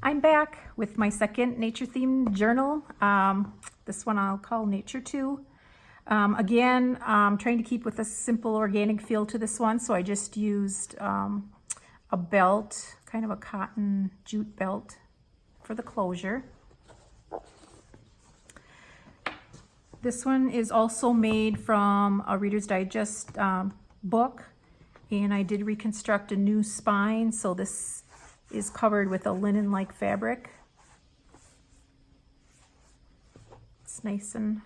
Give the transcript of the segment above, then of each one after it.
I'm back with my second nature-themed journal. This one I'll call Nature 2. Again, I'm trying to keep with a simple organic feel to this one, so I just used a belt, kind of a cotton jute belt for the closure. This one is also made from a Reader's Digest book, and I did reconstruct a new spine, so this is covered with a linen-like fabric. It's nice and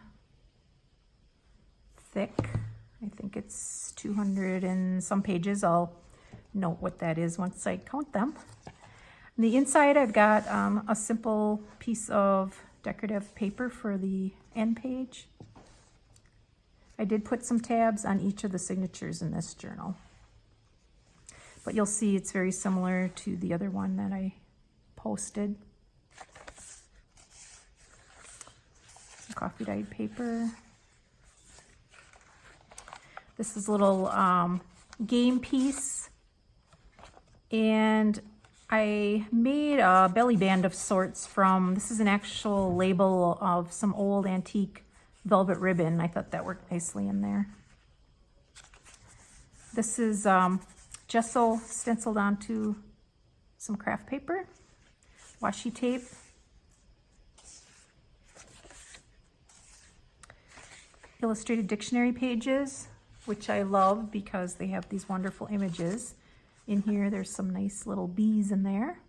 thick. I think it's 200 and some pages. I'll note what that is once I count them. On the inside, I've got a simple piece of decorative paper for the end page. I did put some tabs on each of the signatures in this journal, but you'll see it's very similar to the other one that I posted. Some coffee dyed paper. This is a little game piece, and I made a belly band of sorts from, this is an actual label of some old antique velvet ribbon. I thought that worked nicely in there. This is gesso stenciled onto some craft paper, washi tape, illustrated dictionary pages, which I love because they have these wonderful images. In here, there's some nice little bees in there.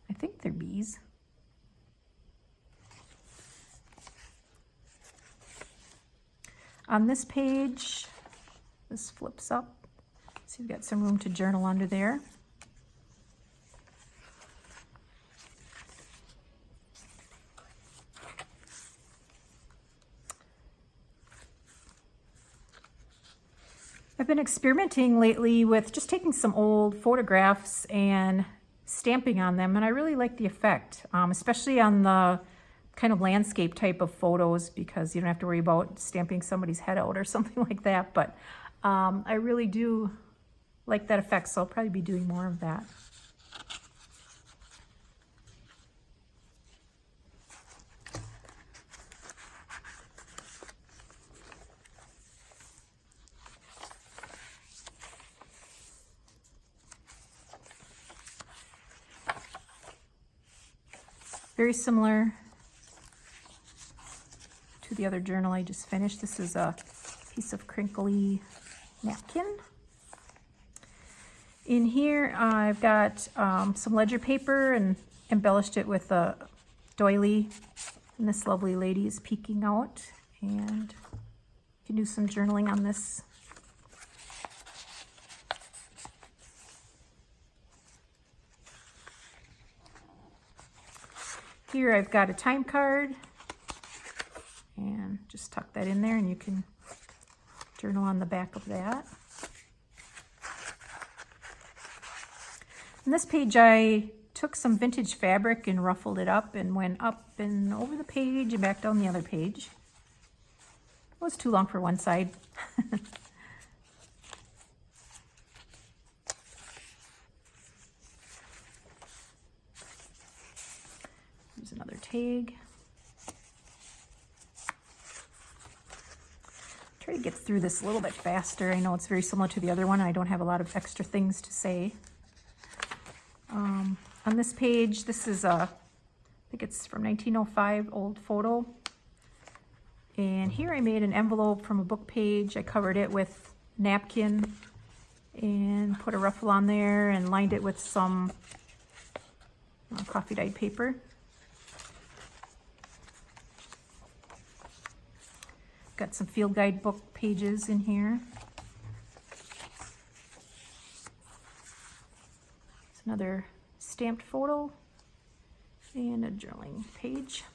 I think they're bees. On this page, this flips up, so you've got some room to journal under there. I've been experimenting lately with just taking some old photographs and stamping on them, and I really like the effect, especially on the kind of landscape type of photos, because you don't have to worry about stamping somebody's head out or something like that. But I really do like that effect, so I'll probably be doing more of that. Very similar to the other journal I just finished. This is a piece of crinkly napkin. In here, I've got some ledger paper and embellished it with a doily. And this lovely lady is peeking out, and you can do some journaling on this. Here I've got a time card, and just tuck that in there and you can journal on the back of that. On this page I took some vintage fabric and ruffled it up and went up and over the page and back down the other page. It was too long for one side. Here's another tag. Try to get through this a little bit faster. I know it's very similar to the other one. I don't have a lot of extra things to say. On this page, this is I think it's from 1905, old photo. And here I made an envelope from a book page. I covered it with napkin and put a ruffle on there and lined it with some coffee dyed paper. Got some field guide book pages in here. It's another stamped photo and a journaling page.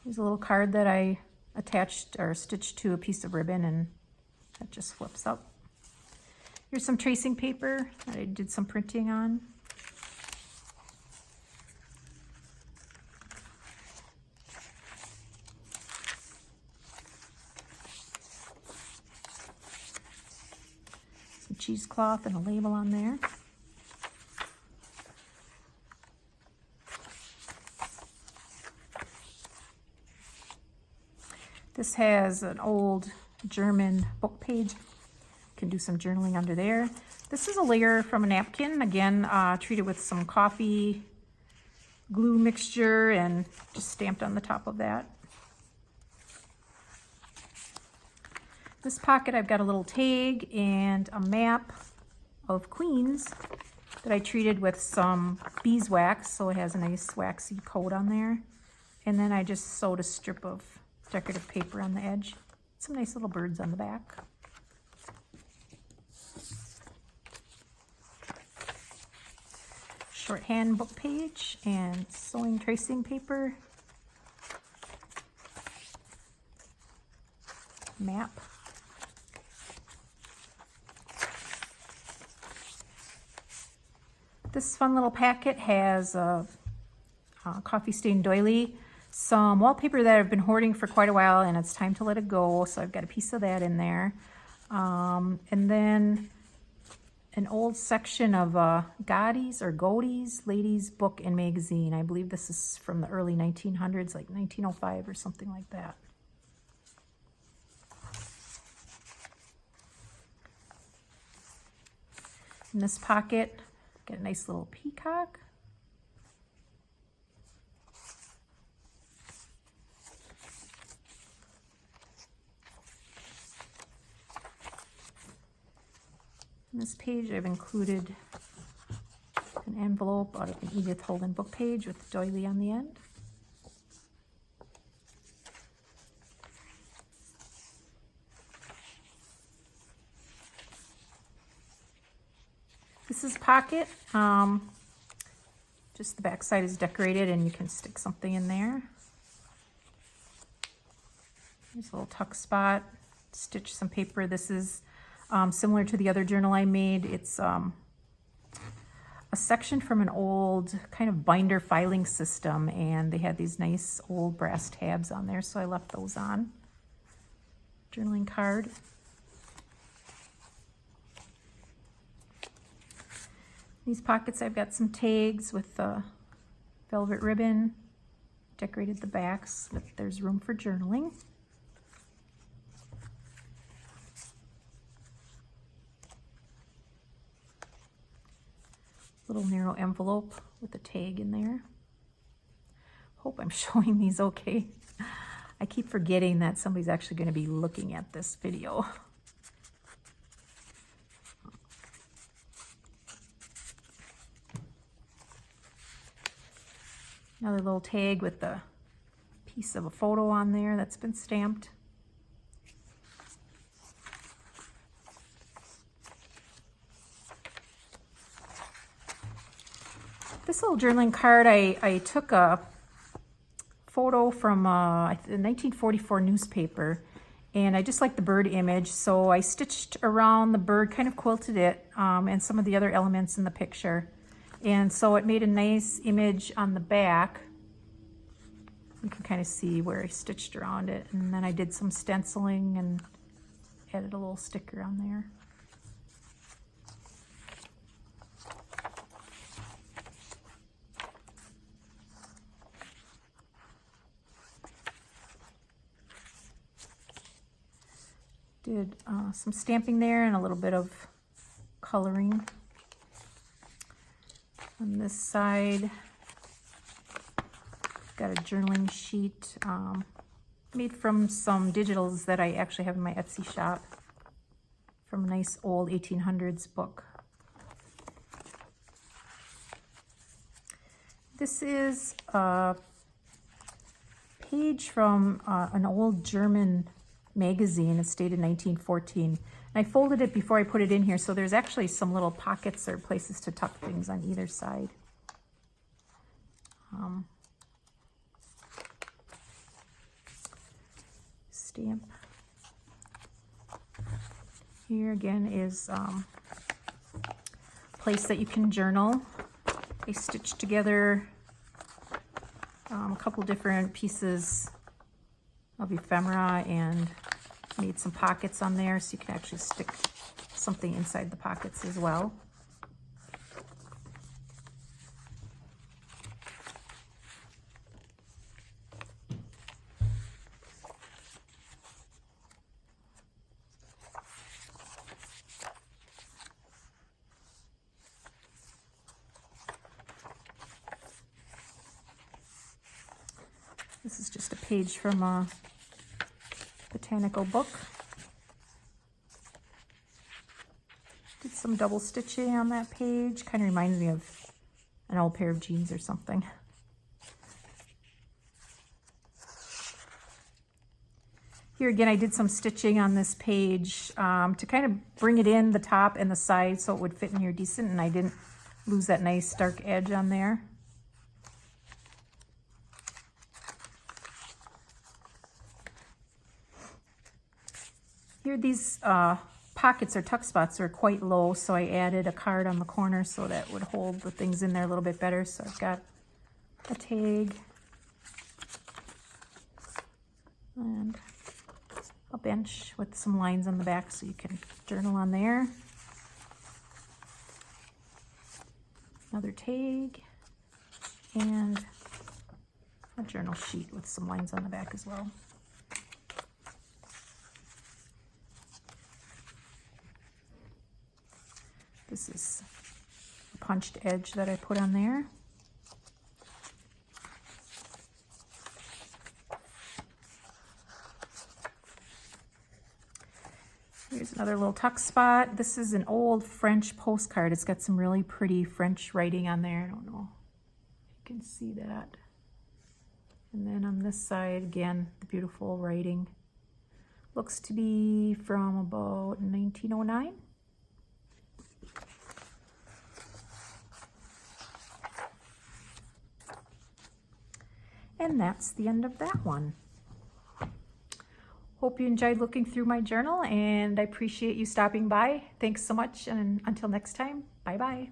Here's a little card that I attached or stitched to a piece of ribbon, and that just flips up. Here's some tracing paper that I did some printing on. Cheesecloth cloth and a label on there. This has an old German book page. You can do some journaling under there. This is a layer from a napkin, again, treated with some coffee glue mixture and just stamped on the top of that. This pocket, I've got a little tag and a map of Queens that I treated with some beeswax, so it has a nice waxy coat on there. And then I just sewed a strip of decorative paper on the edge. Some nice little birds on the back. Shorthand book page and sewing tracing paper. Map. This fun little packet has a coffee stained doily, some wallpaper that I've been hoarding for quite a while and it's time to let it go, so I've got a piece of that in there. And then an old section of Godey's or Godey's Ladies Book and Magazine. I believe this is from the early 1900s, like 1905 or something like that. In this pocket, got a nice little peacock. On this page, I've included an envelope out of an Edith Holden book page with the doily on the end. This is pocket. Just the back side is decorated and you can stick something in there. There's a little tuck spot. Stitch some paper. This is similar to the other journal I made. It's a section from an old kind of binder filing system, and they had these nice old brass tabs on there, so I left those on. Journaling card. These pockets, I've got some tags with velvet ribbon. Decorated the backs, but there's room for journaling. Little narrow envelope with a tag in there. Hope I'm showing these okay. I keep forgetting that somebody's actually going to be looking at this video. Another little tag with the piece of a photo on there that's been stamped. This little journaling card, I took a photo from a 1944 newspaper, and I just liked the bird image, so I stitched around the bird, kind of quilted it, and some of the other elements in the picture. And so it made a nice image on the back. You can kind of see where I stitched around it. And then I did some stenciling and added a little sticker on there. Did some stamping there and a little bit of coloring. On this side, got a journaling sheet made from some digitals that I actually have in my Etsy shop from a nice old 1800s book. This is a page from an old German magazine. It's dated 1914. And I folded it before I put it in here, so there's actually some little pockets or places to tuck things on either side. Stamp. Here again is a place that you can journal. I stitched together a couple different pieces of ephemera and made some pockets on there so you can actually stick something inside the pockets as well. This is just a page from a botanical book. Did some double stitching on that page. Kind of reminds me of an old pair of jeans or something. Here again, I did some stitching on this page to kind of bring it in the top and the side so it would fit in here decent, and I didn't lose that nice dark edge on there. Here, these pockets or tuck spots are quite low, so I added a card on the corner so that would hold the things in there a little bit better. So I've got a tag and a bench with some lines on the back so you can journal on there. Another tag and a journal sheet with some lines on the back as well. This is a punched edge that I put on there. Here's another little tuck spot. This is an old French postcard. It's got some really pretty French writing on there. I don't know if you can see that. And then on this side, again, the beautiful writing. Looks to be from about 1909. And that's the end of that one. Hope you enjoyed looking through my journal, and I appreciate you stopping by. Thanks so much, and until next time, bye-bye.